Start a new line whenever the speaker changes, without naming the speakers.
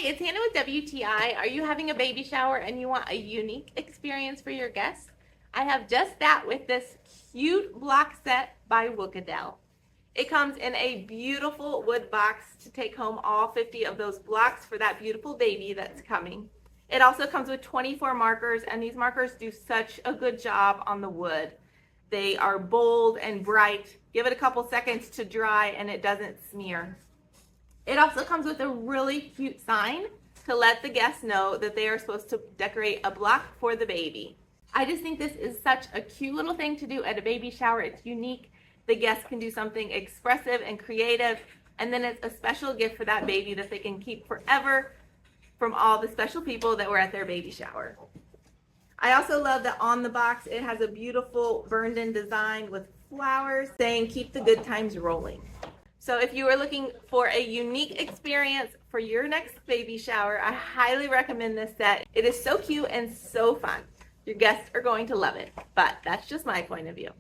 Hi, it's Hannah with WTI. Are you having a baby shower and you want a unique experience for your guests? I have just that with this cute block set by wookidel. It comes in a beautiful wood box to take home all 50 of those blocks for that beautiful baby that's coming. It also comes with 24 markers, and these markers do such a good job on the wood. They are bold and bright. Give it a couple seconds to dry and it doesn't smear. It also comes with a really cute sign to let the guests know that they are supposed to decorate a block for the baby. I just think this is such a cute little thing to do at a baby shower. It's unique. The guests can do something expressive and creative, and then it's a special gift for that baby that they can keep forever from all the special people that were at their baby shower. I also love that on the box it has a beautiful burned-in design with flowers saying keep the good times rolling. So if you are looking for a unique experience for your next baby shower, I highly recommend this set. It is so cute and so fun. Your guests are going to love it, but that's just my point of view.